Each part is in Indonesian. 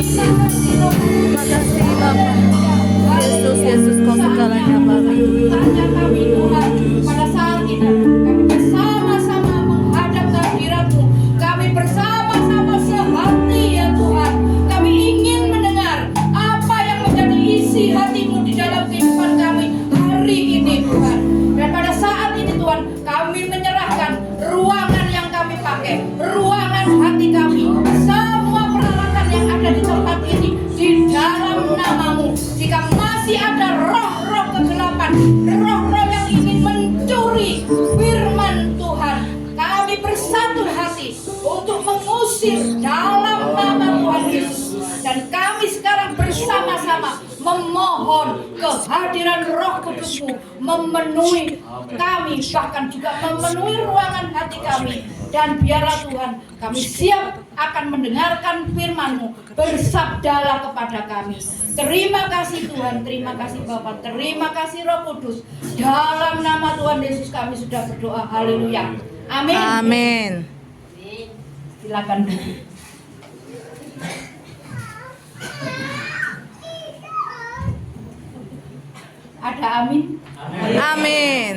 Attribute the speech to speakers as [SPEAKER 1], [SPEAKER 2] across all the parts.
[SPEAKER 1] Terima kasih Bapak. Yesus, Yesus kau segalanya Bapak.
[SPEAKER 2] Hanya kami Tuhan, pada saat ini kami bersama-sama menghadap kehadirat-Mu. Kami bersama-sama sehati ya Tuhan. Kami ingin mendengar apa yang menjadi isi hati-Mu di dalam kehidupan kami hari ini Tuhan. Dan pada saat ini Tuhan, kami menyerahkan ruangan yang kami pakai, ruangan hati kami, semua peralatan yang ada di tempat ini di dalam nama-Mu. Jika masih ada roh-roh kegelapan, roh-roh yang ingin mencuri firman Tuhan, kami bersatu hati untuk mengusir dalam nama Tuhan Yesus. Dan kami sekarang bersama-sama memohon kehadiran Roh Kudus-Mu memenuhi kami, bahkan juga memenuhi ruangan hati kami. Dan biarlah Tuhan, kami siap akan mendengarkan firman-Mu. Bersabdalah kepada kami. Terima kasih Tuhan, terima kasih Bapa, terima kasih Roh Kudus. Dalam nama Tuhan Yesus kami sudah berdoa. Haleluya. Amin.
[SPEAKER 1] Amin.
[SPEAKER 2] Silakan duduk. Ada amin?
[SPEAKER 1] Amin.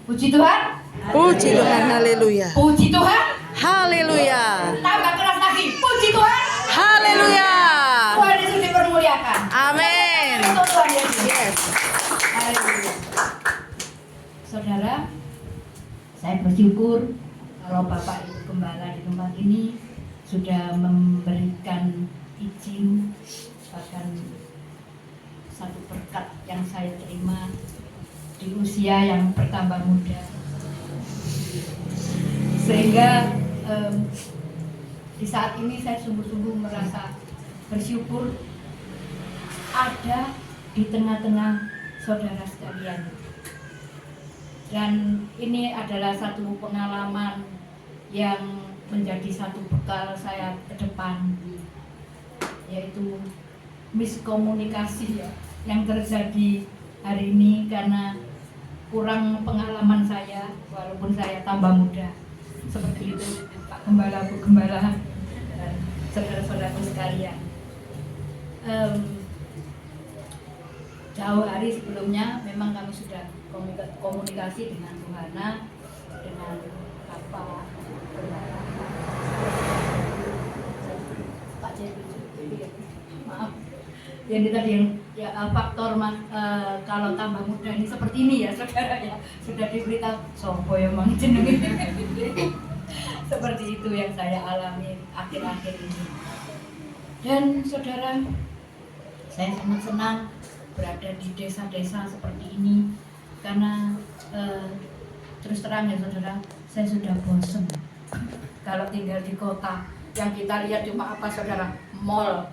[SPEAKER 2] Puji Tuhan.
[SPEAKER 1] Puji Tuhan, haleluya.
[SPEAKER 2] Puji Tuhan.
[SPEAKER 1] Haleluya.
[SPEAKER 2] Tambah keras lagi. Puji Tuhan.
[SPEAKER 1] Haleluya.
[SPEAKER 2] Tuhan Yesus dipermuliakan.
[SPEAKER 1] Amin.
[SPEAKER 2] Untuk Tuhan Yesus.
[SPEAKER 1] Yes.
[SPEAKER 2] Haleluya. Saudara, saya bersyukur kalau Bapak Ibu Gembala di tempat ini sudah memberikan izin, bahkan satu berkat yang saya terima di usia yang bertambah muda, sehingga di saat ini saya sungguh-sungguh merasa bersyukur ada di tengah-tengah saudara sekalian. Dan ini adalah satu pengalaman yang menjadi satu bekal saya ke depan, yaitu miskomunikasi yang terjadi hari ini karena kurang pengalaman saya, walaupun saya tambah muda. Seperti itu Pak Gembala, Bu Gembala, dan saudara-saudaraku sekalian. Jauh hari sebelumnya memang kami sudah komunikasi dengan Tuhana, dengan Bapak Pak Jebi, maaf. Yang tadi yang faktor kalau tambah muda ini seperti ini ya saudara ya, sudah diberitahu sopo ya mang jenenge. Seperti itu yang saya alami akhir-akhir ini. Dan saudara, saya sangat senang berada di desa-desa seperti ini karena terus terang ya saudara, saya sudah bosan kalau tinggal di kota. Yang kita lihat cuma apa saudara? Mall.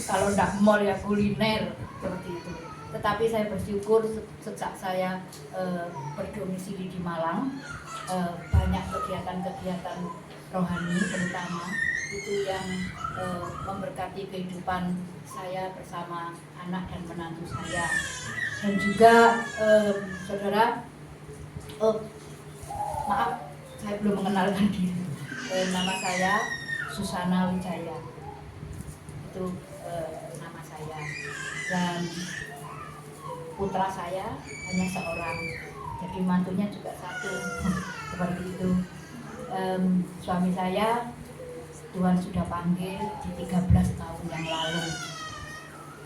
[SPEAKER 2] Kalau enggak mall ya kuliner, seperti itu. Tetapi saya bersyukur sejak saya berdomisili di Malang, banyak kegiatan-kegiatan rohani terutama itu yang memberkati kehidupan saya bersama anak dan menantu saya. Dan juga saudara, maaf saya belum mengenalkan diri. Nama saya Susana Wijaya, itu nama saya, dan putra saya hanya seorang, jadi mantunya juga satu. Seperti itu. Suami saya Tuhan sudah panggil di 13 tahun yang lalu.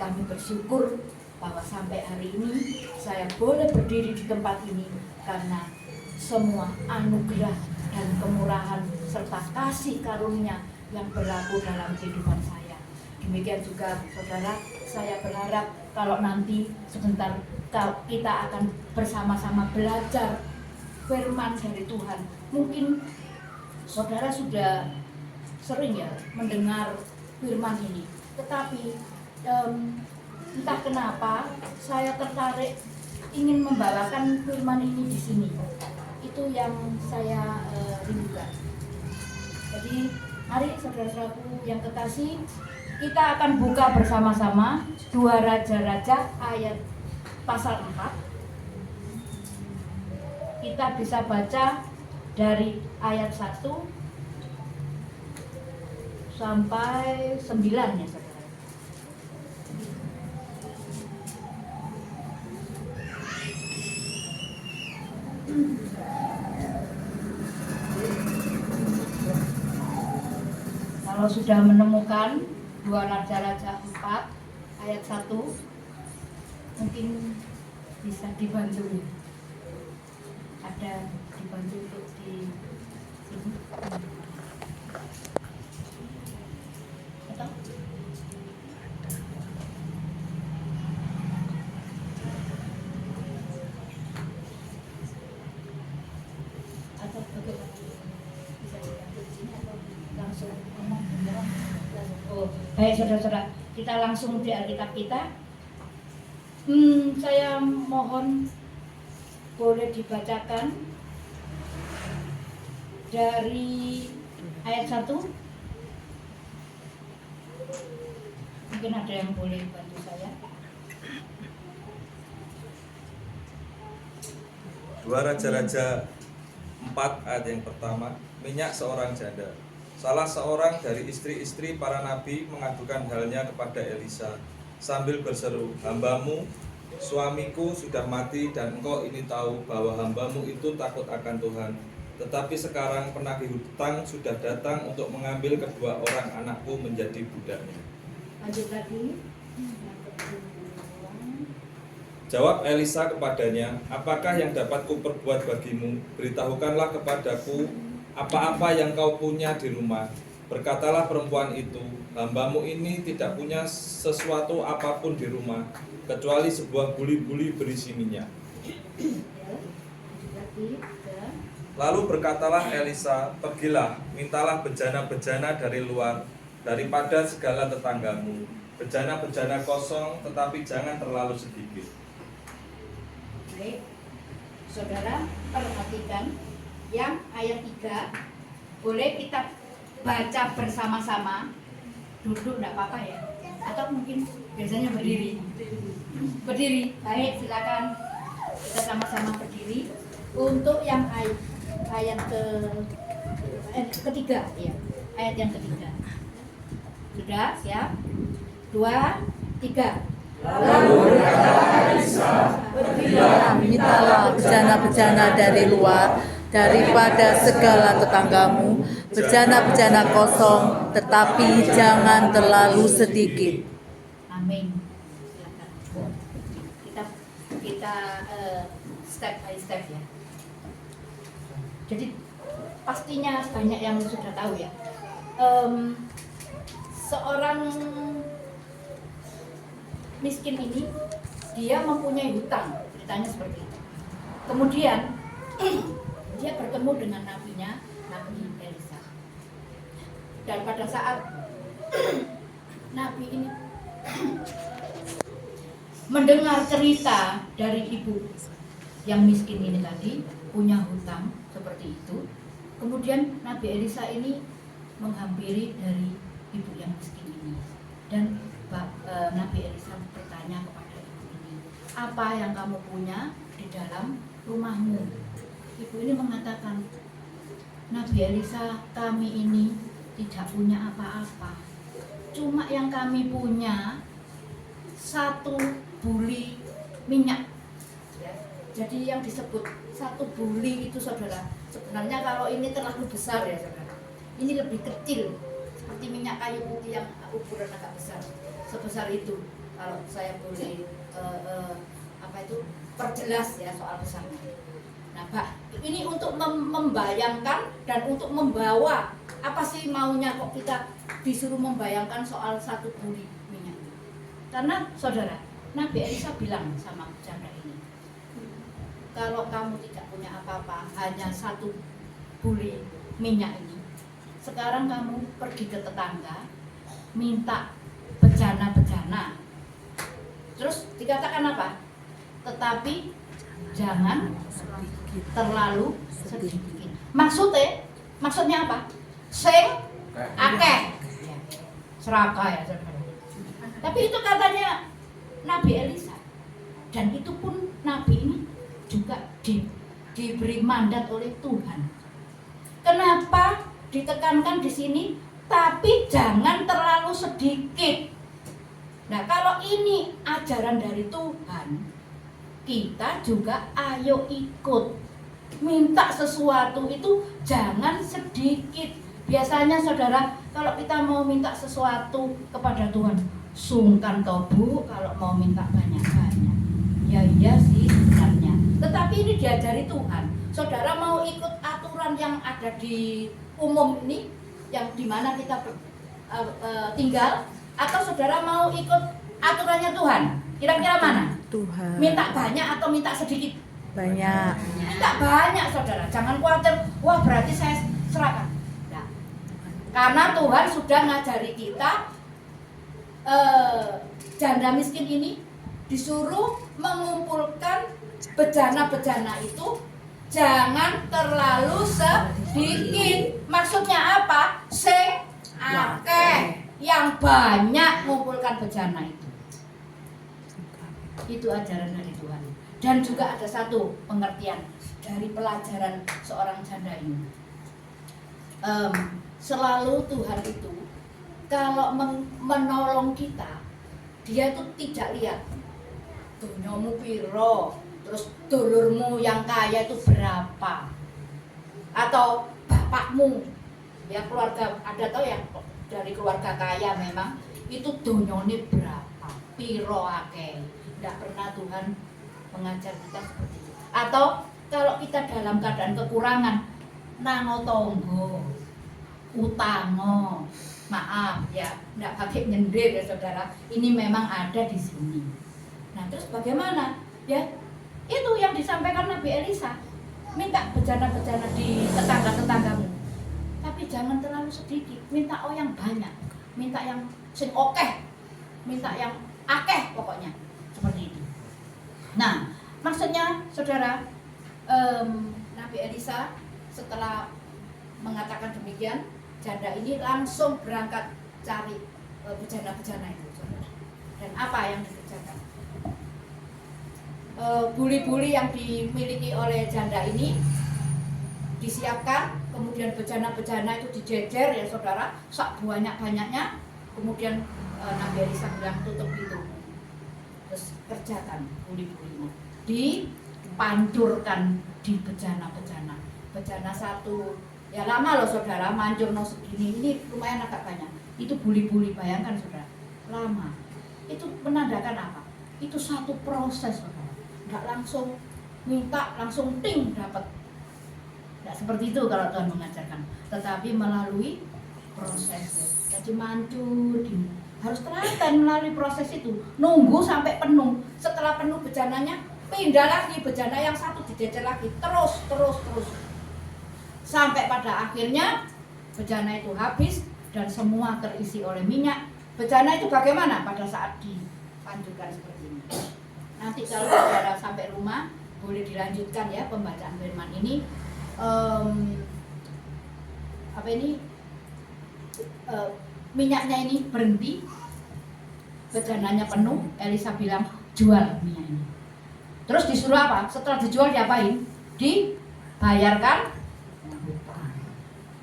[SPEAKER 2] Kami bersyukur bahwa sampai hari ini saya boleh berdiri di tempat ini karena semua anugerah dan kemurahan serta kasih karunia yang berlaku dalam kehidupan saya. Demikian juga saudara, saya berharap kalau nanti sebentar kita akan bersama-sama belajar firman dari Tuhan. Mungkin saudara sudah sering ya mendengar firman ini, tetapi entah kenapa saya tertarik ingin membawakan firman ini di sini. Itu yang saya rindukan. Jadi mari saudara-saudaraku yang kekasih, kita akan buka bersama-sama 2 Raja-Raja ayat pasal 4. Kita bisa baca dari ayat 1 sampai 9 ya saudara. Kalau sudah menemukan 2 Raja-Raja 4 ayat 1, mungkin bisa dibantu ya. Ada dibantu untuk di sini. Atau? Atau bagaimana? Bisa dibantu di sini atau langsung ngomong? Oh, baik saudara-saudara, kita langsung di Alkitab kita. Saya mohon boleh dibacakan dari ayat 1. Mungkin ada yang boleh bantu saya.
[SPEAKER 3] 2 Raja-Raja 4 ayat yang pertama. Minyak seorang janda. Salah seorang dari istri-istri para nabi mengadukan halnya kepada Elisa sambil berseru, "Hambamu, suamiku sudah mati dan engkau ini tahu bahwa hambamu itu takut akan Tuhan. Tetapi sekarang penagih hutang sudah datang untuk mengambil kedua orang anakku menjadi budaknya."
[SPEAKER 2] Lanjut lagi.
[SPEAKER 3] Jawab Elisa kepadanya, "Apakah yang dapat kuperbuat bagimu? Beritahukanlah kepadaku apa-apa yang kau punya di rumah." Berkatalah perempuan itu, "Hambamu ini tidak punya sesuatu apapun di rumah, kecuali sebuah buli-buli berisi minyak." Lalu berkatalah Elisa, "Pergilah, mintalah bejana-bejana dari luar, daripada segala tetanggamu. Bejana-bejana kosong, tetapi jangan terlalu sedikit."
[SPEAKER 2] Baik, saudara perhatikan yang ayat 3. Boleh kita baca bersama-sama. Duduk enggak apa-apa ya. Atau mungkin biasanya berdiri. Berdiri. Baik, silakan. Kita sama-sama berdiri untuk yang ayat ketiga ya. Ayat yang ketiga. Sudah siap? 2, 3.
[SPEAKER 3] Lalu berkata Elisa, "Pergilah,
[SPEAKER 1] Mintalah bejana-bejana dari luar, daripada segala tetanggamu, bejana-bejana kosong, tetapi jangan terlalu sedikit.
[SPEAKER 2] Amin. Silakan. Kita step by step ya. Jadi pastinya banyak yang sudah tahu ya. Seorang miskin ini dia mempunyai hutang, ceritanya seperti itu. Kemudian dia bertemu dengan nabinya, Nabi Elisa. Dan pada saat nabi ini mendengar cerita dari ibu yang miskin ini tadi punya hutang seperti itu, kemudian Nabi Elisa ini menghampiri dari ibu yang miskin ini, dan Nabi Elisa bertanya kepada ibu ini, "Apa yang kamu punya di dalam rumahmu?" Ibu ini mengatakan, "Nabi Elisa, kami ini tidak punya apa-apa. Cuma yang kami punya 1 buli minyak." Ya, jadi yang disebut 1 buli itu saudara, sebenarnya kalau ini terlalu besar ya saudara. Ini lebih kecil, seperti minyak kayu putih yang ukuran agak besar. Sebesar itu, kalau saya boleh perjelas ya soal besarnya. Nah, Pak, ini untuk membayangkan dan untuk membawa apa sih maunya kok kita disuruh membayangkan soal 1 buli minyak. Karena saudara, Nabi Elisa bilang sama janda ini, "Kalau kamu tidak punya apa-apa, hanya 1 buli minyak ini, sekarang kamu pergi ke tetangga, minta bejana-bejana." Terus dikatakan apa? "Tetapi jangan terlalu sedikit." Maksudnya apa? Sing akeh. Serakah ya saudara. Tapi itu katanya Nabi Elisa. Dan itu pun Nabi ini juga diberi mandat oleh Tuhan. Kenapa ditekankan di sini? Tapi jangan terlalu sedikit. Nah, kalau ini ajaran dari Tuhan, kita juga ayo ikut. Minta sesuatu itu jangan sedikit. Biasanya saudara, Kalau kita mau minta sesuatu kepada Tuhan, sungkan toh Bu kalau mau minta banyak-banyak. Ya iya sih sebenarnya. Tetapi ini diajari Tuhan. Saudara mau ikut aturan yang ada di umum ini, yang dimana kita tinggal, atau saudara mau ikut aturannya Tuhan? Kira-kira mana?
[SPEAKER 1] Tuhan.
[SPEAKER 2] Minta banyak atau minta sedikit?
[SPEAKER 1] Banyak.
[SPEAKER 2] Minta banyak saudara. Jangan khawatir, wah berarti saya serahkan. Nah, karena Tuhan sudah ngajari kita, janda miskin ini disuruh mengumpulkan bejana-bejana itu jangan terlalu sedikit. Maksudnya apa? Sing akeh, yang banyak mengumpulkan bejana itu. Itu ajaran dari Tuhan. Dan juga ada satu pengertian dari pelajaran seorang janda ini. Selalu Tuhan itu kalau menolong kita, dia itu tidak lihat donyamu piro, terus dulurmu yang kaya itu berapa, atau bapakmu, ya keluarga, ada tau ya dari keluarga kaya memang itu donyone berapa, piro akeh. Tidak pernah Tuhan mengajar kita seperti itu. Atau kalau kita dalam keadaan kekurangan, nango tonggo, utango, maaf ya, tidak pakai nyender ya saudara. Ini memang ada di sini. Nah terus bagaimana? Ya itu yang disampaikan Nabi Elisa, minta bejana-bejana di tetangga-tetanggamu, tapi jangan terlalu sedikit. Minta yang banyak, minta yang sing okeh, minta yang akeh pokoknya. Seperti itu. Nah, maksudnya saudara, Nabi Elisa setelah mengatakan demikian, janda ini langsung berangkat cari bejana-bejana itu, saudara. Dan apa yang dikerjakan? Buli-buli yang dimiliki oleh janda ini disiapkan, kemudian bejana-bejana itu dijejer ya saudara, sak banyak-banyaknya. Kemudian Nabi Elisa bilang tutup itu. Terus kerjakan buli-bulinya, dipancurkan di bejana-bejana. Bejana satu, ya lama loh saudara, mancur no segini, ini lumayan agak banyak. Itu buli-buli, bayangkan saudara, lama. Itu menandakan apa? Itu satu proses saudara, nggak langsung minta, langsung ting dapat. Nggak seperti itu kalau Tuhan mengajarkan, tetapi melalui proses. Jadi mancur, harus telaten melalui proses itu, nunggu sampai penuh. Setelah penuh bejananya, pindah lagi bejana yang satu dijejer lagi, terus sampai pada akhirnya bejana itu habis dan semua terisi oleh minyak. Bejana itu bagaimana pada saat dipancurkan seperti ini? Nanti kalau saudara sampai rumah boleh dilanjutkan ya pembacaan firman ini. Minyaknya ini berhenti, bejananya penuh. Elisa bilang jual minyak ini. Terus disuruh apa? Setelah dijual diapain? Dibayarkan hutang.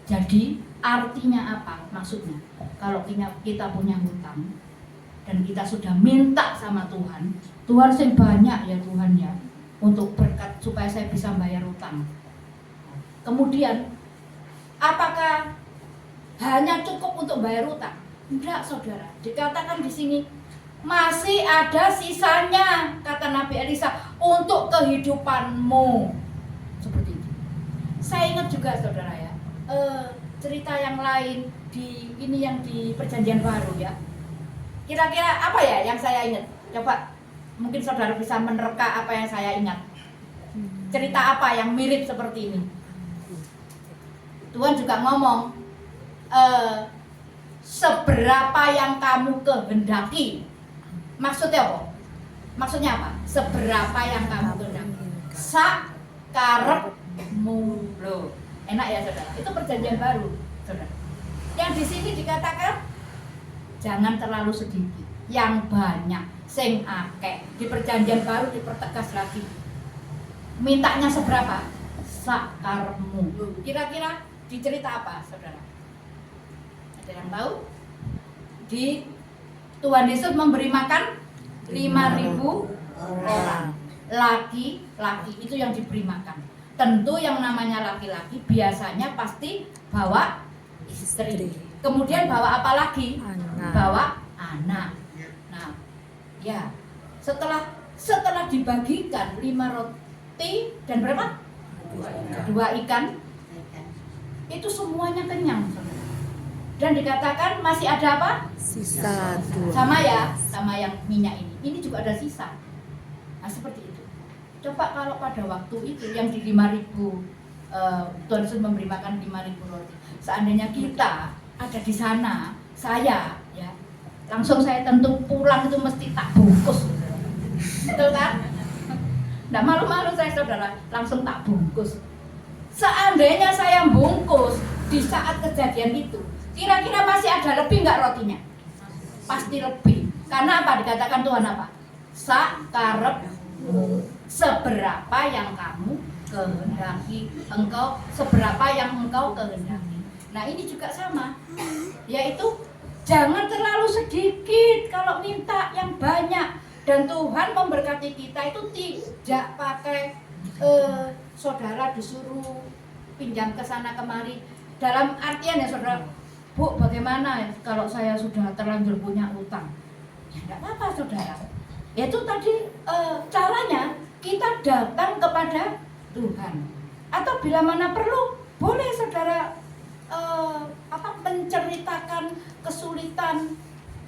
[SPEAKER 2] Jadi artinya apa? Maksudnya kalau kita punya hutang dan kita sudah minta sama Tuhan, Tuhan sing banyak ya Tuhan ya, untuk berkat supaya saya bisa bayar hutang. Kemudian apakah hanya cukup untuk bayar hutang? Enggak saudara, dikatakan di sini masih ada sisanya, kata Nabi Elisa, untuk kehidupanmu. Seperti itu. Saya ingat juga saudara ya, cerita yang lain di ini yang di Perjanjian Baru ya. Kira-kira apa ya yang saya ingat? Coba mungkin saudara bisa menerka apa yang saya ingat. Cerita apa yang mirip seperti ini? Tuhan juga ngomong, seberapa yang kamu kehendaki. Maksudnya apa? Maksudnya apa? Seberapa yang kamu kehendaki. Sakarepmu. Loh, enak ya saudara. Itu Perjanjian Baru, saudara. Yang di sini dikatakan jangan terlalu sedikit, yang banyak, sing akeh. Di Perjanjian Baru dipertegas lagi. Mintanya seberapa? Sakarepmu. Kira-kira di cerita apa, saudara? Ada yang tahu? Di Tuhan Yesus memberi makan 5.000 orang. Laki-laki itu yang diberi makan. Tentu yang namanya laki-laki biasanya pasti bawa istri. Kemudian bawa apa lagi?
[SPEAKER 1] Anak.
[SPEAKER 2] Bawa anak. Nah, ya setelah dibagikan 5 roti dan berapa? 2 ikan, itu semuanya kenyang. Dan dikatakan masih ada apa?
[SPEAKER 1] Sisa 2.
[SPEAKER 2] Sama ya, sama yang minyak ini. Ini juga ada sisa. Nah seperti itu. Coba kalau pada waktu itu yang di 5.000, Tuhan Yesus memberi makan 5.000 roti. Seandainya kita ada di sana, saya ya, langsung saya tentu pulang itu mesti tak bungkus. Betul kan? Nggak malu-malu saya saudara, langsung tak bungkus. Seandainya saya bungkus di saat kejadian itu, kira-kira masih ada lebih nggak rotinya? Pasti lebih. Karena apa? Dikatakan Tuhan apa? Sakarepmu, seberapa yang kamu kehendaki, engkau seberapa yang engkau kehendaki. Nah ini juga sama, yaitu jangan terlalu sedikit kalau minta yang banyak. Dan Tuhan memberkati kita itu tidak pakai saudara disuruh pinjam ke sana kemari. Dalam artian ya saudara, Bu, bagaimana kalau saya sudah terlanjur punya utang? Ya enggak apa-apa saudara. Itu tadi caranya kita datang kepada Tuhan. Atau bila mana perlu, boleh saudara menceritakan kesulitan,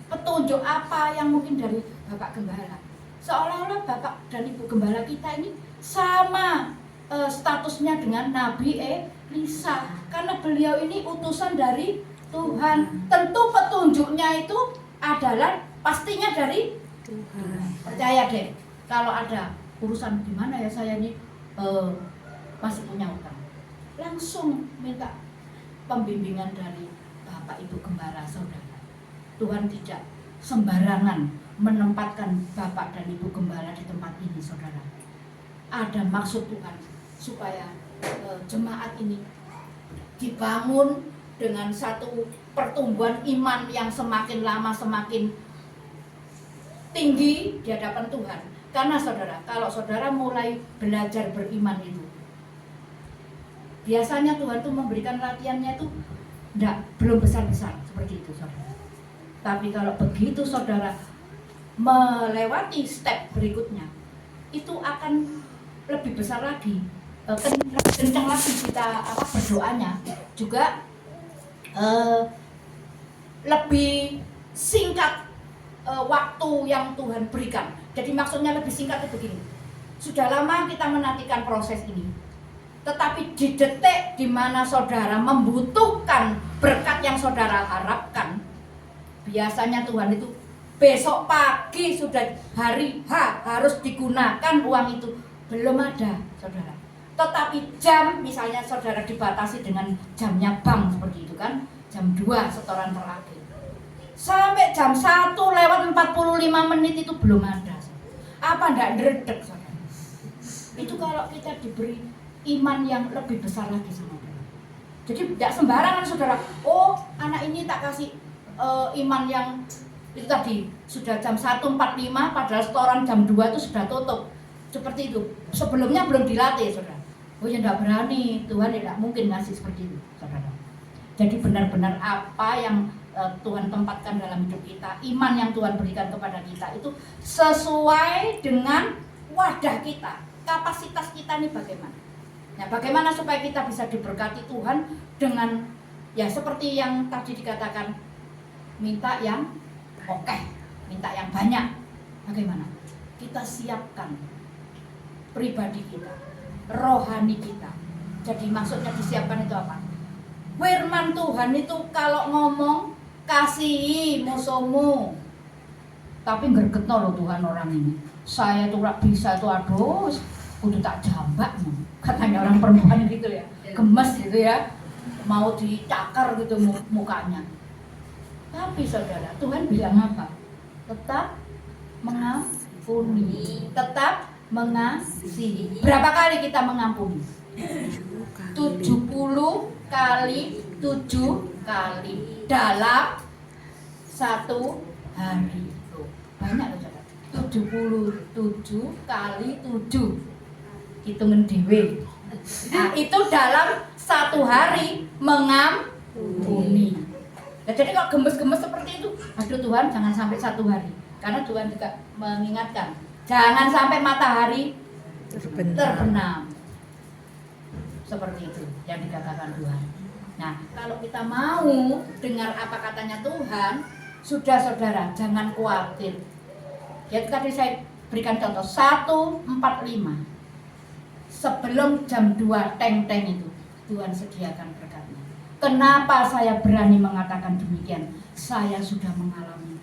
[SPEAKER 2] petunjuk apa yang mungkin dari Bapak Gembala. Seolah-olah Bapak dan Ibu Gembala kita ini sama statusnya dengan Nabi Elisa, karena beliau ini utusan dari Tuhan. Tentu petunjuknya itu adalah pastinya dari Tuhan. Percaya deh, kalau ada urusan gimana ya saya ini masih punya utang, langsung minta pembimbingan dari Bapak Ibu Gembala saudara. Tuhan tidak sembarangan menempatkan Bapak dan Ibu Gembala di tempat ini saudara. Ada maksud Tuhan supaya jemaat ini dibangun dengan satu pertumbuhan iman yang semakin lama semakin tinggi di hadapan Tuhan. Karena saudara, kalau saudara mulai belajar beriman itu, biasanya Tuhan tuh memberikan latihannya itu belum besar-besar seperti itu saudara. Tapi kalau begitu saudara melewati step berikutnya, itu akan lebih besar lagi, kencang lagi kita berdoanya, juga lebih singkat waktu yang Tuhan berikan. Jadi maksudnya lebih singkat itu begini, sudah lama kita menantikan proses ini, tetapi di detik di mana saudara membutuhkan berkat yang saudara harapkan, biasanya Tuhan itu besok pagi sudah hari H harus digunakan uang itu. Belum ada saudara. Tetapi jam, misalnya saudara dibatasi dengan jamnya bank seperti itu kan, jam 2 setoran terakhir, sampai jam 1 lewat 45 menit itu belum ada. Apa ndak ndredeg saudara? Itu kalau kita diberi iman yang lebih besar lagi sama Tuhan. Jadi tidak sembarangan saudara, oh anak ini tak kasih iman yang itu tadi sudah jam 1.45 padahal setoran jam 2 itu sudah tutup. Seperti itu. Sebelumnya belum dilatih saudara. Oh ya tidak berani, Tuhan tidak mungkin ngasih seperti itu saudara. Jadi benar-benar apa yang Tuhan tempatkan dalam hidup kita, iman yang Tuhan berikan kepada kita itu sesuai dengan wadah kita, kapasitas kita ini bagaimana. Nah bagaimana supaya kita bisa diberkati Tuhan dengan ya seperti yang tadi dikatakan, minta yang oke, minta yang banyak. Bagaimana? Kita siapkan pribadi kita, rohani kita. Jadi maksudnya disiapkan itu apa? Firman Tuhan itu kalau ngomong, kasihi musuhmu. Tapi ngergetno loh Tuhan orang ini. Saya tuh gak bisa tuh, aduh, udah tak jambak. Katanya orang perempuan gitu ya, gemes gitu ya, mau dicakar gitu mukanya. Tapi saudara, Tuhan bilang apa? Tetap mengampuni, tetap mengasihi. Berapa kali kita mengampuni? 70 kali 7 kali dalam satu hari. Banyak loh saudara. 77 kali 7. Hitungan dewe. Nah, itu dalam satu hari mengampuni. Nah, jadi kalau gemes-gemes seperti itu, aduh Tuhan jangan sampai 1 hari. Karena Tuhan juga mengingatkan, jangan sampai matahari terbenam. Seperti itu yang dikatakan Tuhan. Nah, kalau kita mau dengar apa katanya Tuhan, sudah saudara, jangan khawatir. Ya tadi saya berikan contoh 1:45. Sebelum jam 2 teng-teng itu, Tuhan sediakan berkatnya. Kenapa saya berani mengatakan demikian? Saya sudah mengalami.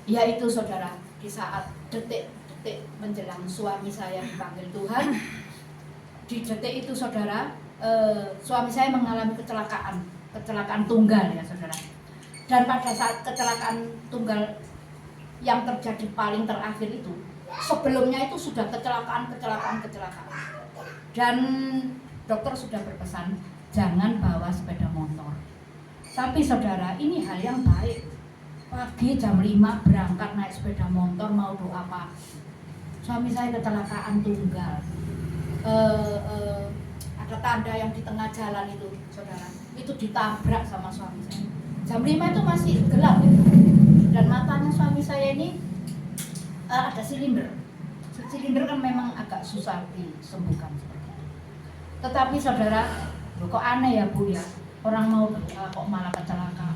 [SPEAKER 2] Yaitu saudara, di saat detik-detik menjelang suami saya dipanggil Tuhan, di detik itu saudara, suami saya mengalami kecelakaan tunggal ya saudara. Dan pada saat kecelakaan tunggal yang terjadi paling terakhir itu, sebelumnya itu sudah kecelakaan. Dan dokter sudah berpesan, jangan bawa sepeda motor. Tapi saudara, ini hal yang baik. Pagi jam 5 berangkat naik sepeda motor mau doa pagi. Suami saya kecelakaan tunggal. Ada tanda yang di tengah jalan itu, saudara, itu ditabrak sama suami saya. Jam 5 itu masih gelap ya. Dan matanya suami saya ini ada silinder. Silinder kan memang agak susah disembuhkan seperti itu. Tetapi saudara, kok aneh ya Bu ya, orang mau berdoa kok malah kecelakaan.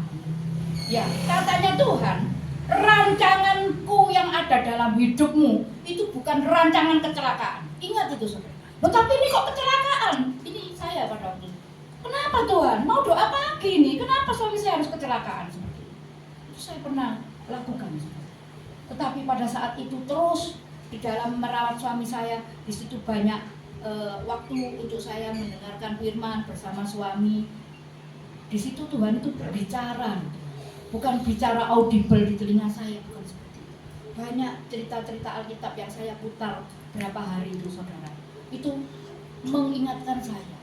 [SPEAKER 2] Ya, katanya Tuhan, rancanganku yang ada dalam hidupmu itu bukan rancangan kecelakaan. Ingat itu saudara. Tapi ini kok kecelakaan? Ini saya pada waktu itu. Kenapa Tuhan? Mau doa pagi ini, kenapa suami saya harus kecelakaan? Itu saya pernah lakukan. Tetapi pada saat itu terus di dalam merawat suami saya, di situ banyak waktu untuk saya mendengarkan firman bersama suami. Di situ Tuhan itu berbicara, bukan bicara audible di telinga saya, bukan seperti itu. Banyak cerita-cerita Alkitab yang saya putar berapa hari itu saudara. Itu mengingatkan saya,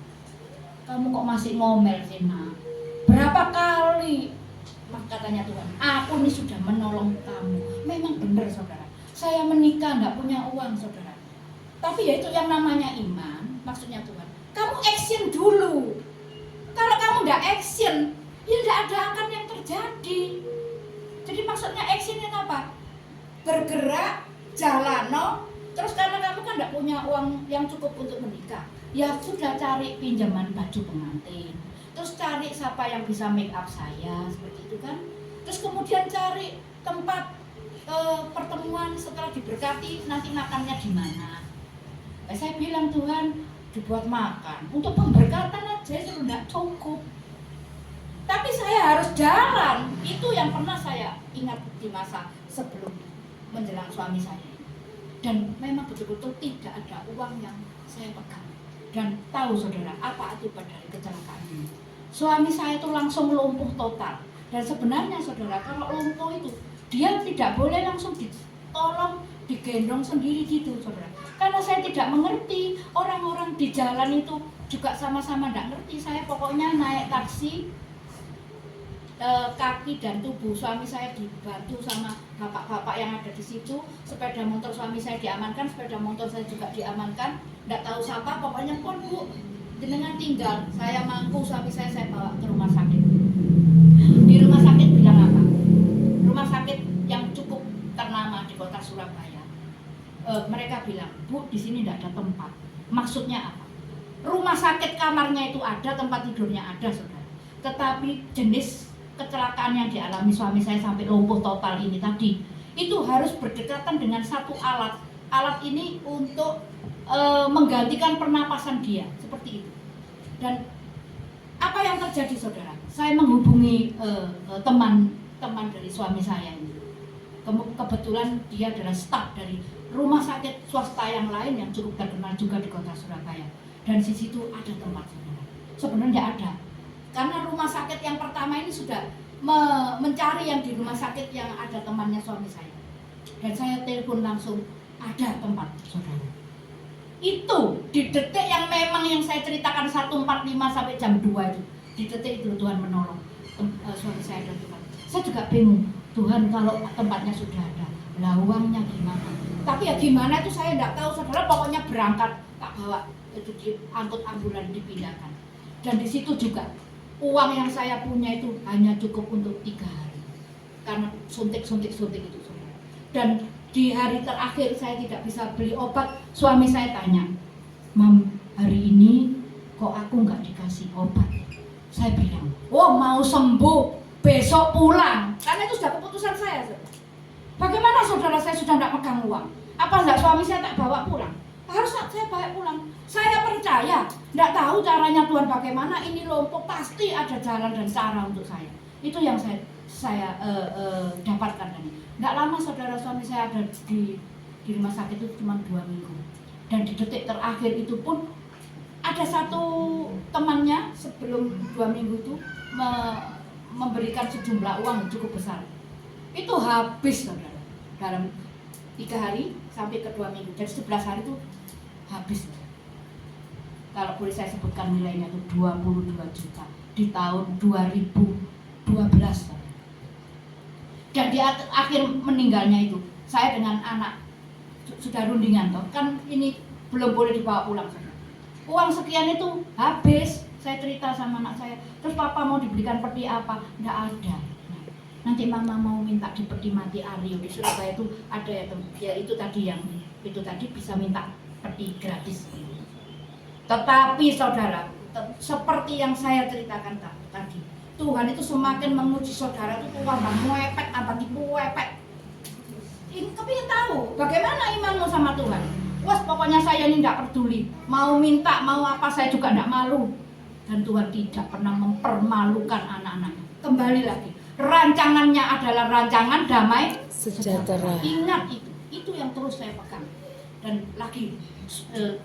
[SPEAKER 2] kamu kok masih ngomel sih nak? Berapa kali katanya Tuhan, aku ini sudah menolong kamu. Memang benar saudara, saya menikah nggak punya uang saudara. Tapi ya itu yang namanya iman. Maksudnya Tuhan, kamu action dulu. Kalau kamu nggak action, ya nggak ada akan yang terjadi. Jadi maksudnya action itu apa? Bergerak, jalan, terus karena kamu kan nggak punya uang yang cukup untuk menikah, ya sudah cari pinjaman baju pengantin, terus cari siapa yang bisa make up saya, seperti itu kan. Terus kemudian cari tempat pertemuan setelah diberkati, nanti makannya di mana. Saya bilang Tuhan, dibuat makan, untuk pemberkatan aja itu nggak cukup. Tapi saya harus jalan, itu yang pernah saya ingat di masa sebelum menjelang suami saya. Dan memang betul-betul tidak ada uang yang saya pegang. Dan tahu saudara, apa akibat dari kecelakaan ini? Suami saya itu langsung lumpuh total. Dan sebenarnya saudara, kalau lumpuh itu, dia tidak boleh langsung ditolong, digendong sendiri gitu saudara. Karena saya tidak mengerti, orang-orang di jalan itu juga sama-sama tidak ngerti. Saya pokoknya naik taksi, kaki dan tubuh suami saya dibantu sama bapak-bapak yang ada di situ. Sepeda motor suami saya diamankan, sepeda motor saya juga diamankan. Tidak tahu siapa, pokoknya pun Bu, jenengan tinggal. Saya mampu, suami saya bawa ke rumah sakit. Di rumah sakit bilang apa? Rumah sakit yang cukup ternama di kota Surabaya. Mereka bilang, Bu, di sini tidak ada tempat. Maksudnya apa? Rumah sakit kamarnya itu ada, tempat tidurnya ada, saudara. Tetapi jenis kecelakaan yang dialami suami saya sampai lumpuh total ini tadi, itu harus berdekatan dengan satu alat. Alat ini untuk menggantikan pernapasan dia, seperti itu. Dan apa yang terjadi, saudara? Saya menghubungi teman dari suami saya ini. Kebetulan dia adalah staf dari rumah sakit swasta yang lain yang cukup terkenal juga di kota Surabaya. Dan di situ ada tempat, saudara. Sebenarnya ada. Karena rumah sakit yang pertama ini sudah mencari yang di rumah sakit yang ada temannya suami saya. Dan saya telepon langsung, ada tempat, saudara. Itu di detik yang memang yang saya ceritakan 1:45 sampai jam 2 itu. Di detik itu Tuhan menolong suami saya dan Tuhan. Saya juga bingung, Tuhan kalau tempatnya sudah ada, lah uangnya gimana? Tapi ya gimana itu saya tidak tahu, saudara. Pokoknya berangkat, tak bawa itu diangkut ambulan dipindahkan. Dan di situ juga Uang yang saya punya itu hanya cukup untuk 3 hari. Karena suntik itu. Dan di hari terakhir saya tidak bisa beli obat. Suami saya tanya, "Mam, hari ini kok aku nggak dikasih obat?" Saya bilang, "Oh, mau sembuh, besok pulang." Karena itu sudah keputusan saya. Bagaimana saudara, saya sudah tidak pegang uang? Apa enggak suami saya tak bawa pulang? Harus saya bawa pulang. Saya percaya, tidak tahu caranya Tuhan bagaimana, ini lumpuh pasti ada jalan dan cara untuk saya. Itu yang saya dapatkan tadi. Nggak lama saudara, suami saya ada di rumah sakit itu cuma 2 minggu. Dan di detik terakhir itu pun ada satu temannya sebelum 2 minggu itu memberikan sejumlah uang yang cukup besar. Itu habis saudara, dalam 3 hari sampai ke 2 minggu, jadi 11 hari itu habis. Kalau boleh saya sebutkan nilainya itu 22 juta di tahun 2012. Dan di akhir meninggalnya itu, saya dengan anak sudah rundingan toh, kan ini belum boleh dibawa pulang saudara. Uang sekian itu habis. Saya cerita sama anak saya, terus papa mau dibelikan peti apa? Nggak ada. Nanti mama mau minta di peti mati Aryo di Surabaya itu ada ya itu tadi bisa minta peti gratis. Tetapi saudara, seperti yang saya ceritakan tadi, Tuhan itu semakin menguji saudara itu tambah muepet, tambah dipuepet. Ini kepingin tahu bagaimana imanmu sama Tuhan. Wah, pokoknya saya ini tidak peduli, mau minta mau apa saya juga tidak malu. Dan Tuhan tidak pernah mempermalukan anak-anaknya. Kembali lagi, rancangannya adalah rancangan damai sejahtera. Ingat itu yang terus saya pegang. Dan lagi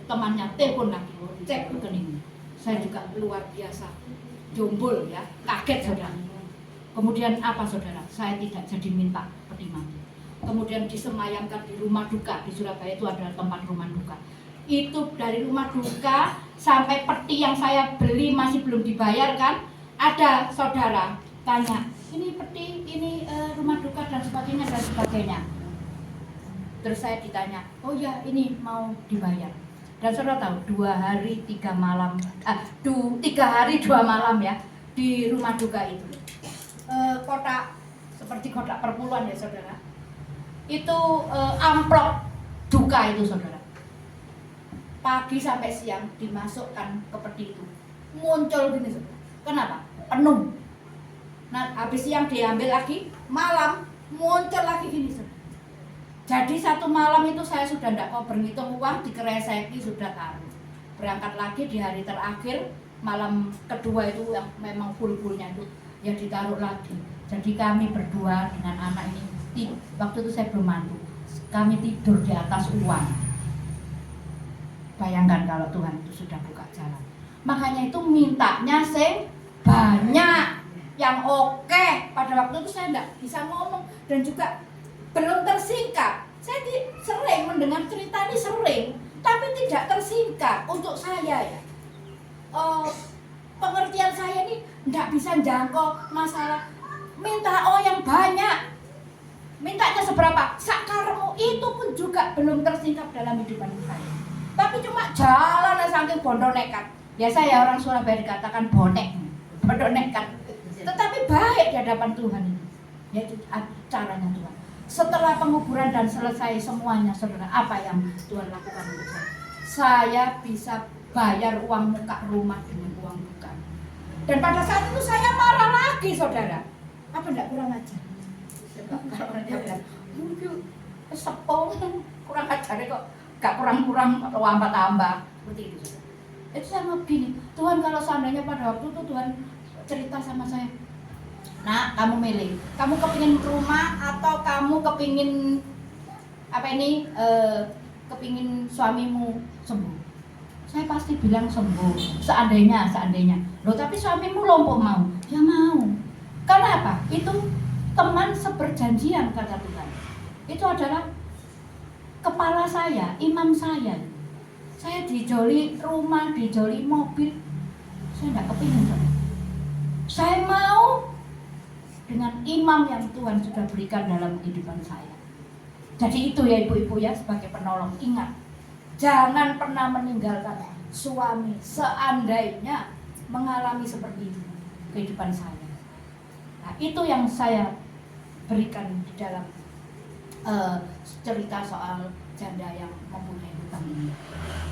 [SPEAKER 2] temannya telepon lagi, cek rekening. Saya juga luar biasa jombol ya, kaget saudara. Kemudian apa saudara? Saya tidak jadi minta peti mati. Kemudian disemayamkan di rumah duka di Surabaya, itu adalah tempat rumah duka. Itu dari rumah duka sampai peti yang saya beli masih belum dibayarkan. Ada saudara tanya, ini peti, ini rumah duka dan sebagainya. Terus saya ditanya, oh ya ini mau dibayar. Dan saudara tahu 2 hari 3 malam, 3 hari 2 malam ya di rumah duka itu. Kotak seperti kotak perpuluhan ya saudara. Itu amplop duka itu saudara. Pagi sampai siang dimasukkan ke peti itu, muncul gini saudara. Kenapa? Penuh. Nah habis siang diambil lagi, malam muncul lagi gini saudara. Jadi 1 malam itu saya sudah tidak mau berhitung uang, dikereseki sudah taruh. Berangkat lagi di hari terakhir, malam kedua itu yang memang full-fullnya itu ya ditaruh lagi. Jadi kami berdua dengan anak ini, waktu itu saya belum mantu, kami tidur di atas uang. Bayangkan kalau Tuhan itu sudah buka jalan. Makanya itu mintanya banyak, yang oke. Pada waktu itu saya tidak bisa ngomong dan juga belum tersingkap. Saya sering mendengar cerita ini sering, tapi tidak tersingkap untuk saya ya. Pengertian saya ini tidak bisa jangkau masalah minta yang banyak. Mintanya seberapa? Sakarmu itu pun juga belum tersingkap dalam hidupan saya. Tapi cuma jalan saking bodoh nekat. Biasa ya orang Surabaya dikatakan bonek, bodoh nekat. Tetapi baik di hadapan Tuhan itu. Yaitu caranya Tuhan. Setelah penguburan dan selesai semuanya saudara, apa yang Tuhan lakukan untuk saya? Saya bisa bayar uang muka rumah dengan uang bukan. Dan pada saat itu saya marah lagi saudara. Apa enggak kurang ajar? Kalau orang dia bilang, mungkin sepong kurang ajar kok, gak kurang-kurang atau tambah seperti itu. Itu saya mau begini, Tuhan kalau seandainya pada waktu itu Tuhan cerita sama saya, nah kamu milih, kamu kepingin rumah atau kamu kepingin kepingin suamimu sembuh? Saya pasti bilang sembuh, seandainya. Loh tapi suamimu lumpuh mau? Ya mau. Kenapa? Itu teman seperjanjian kata Tuhan. Itu adalah kepala saya, imam saya. Saya dijoli rumah, dijoli mobil. Saya tidak kepingin. Saya mau dengan imam yang Tuhan sudah berikan dalam kehidupan saya. Jadi itu ya ibu-ibu ya, sebagai penolong, ingat, jangan pernah meninggalkan suami seandainya mengalami seperti itu. kehidupan saya. Nah, itu yang saya berikan di dalam cerita soal janda yang mempunyai hutang ini.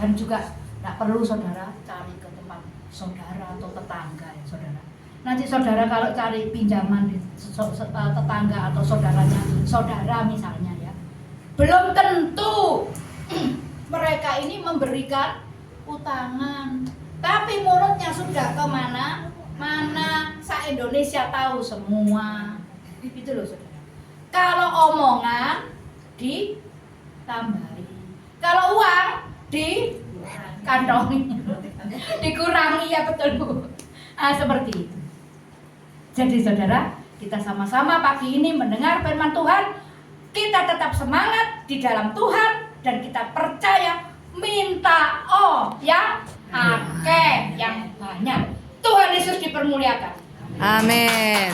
[SPEAKER 2] Dan juga tidak perlu saudara cari ke tempat saudara atau tetangga ya saudara. Nanti saudara kalau cari pinjaman di tetangga atau saudaranya saudara misalnya ya, belum tentu mereka ini memberikan utangan, tapi mulutnya sudah kemana mana, se-Indonesia tahu semua. Itu loh saudara. Kalau omongan ditambahi, kalau uang dikantongi, dikurangi, ya betul Bu. Seperti itu. Jadi saudara, kita sama-sama pagi ini mendengar firman Tuhan, kita tetap semangat di dalam Tuhan dan kita percaya minta yang akeh, yang banyak. Tuhan Yesus dipermuliakan.
[SPEAKER 1] Amin.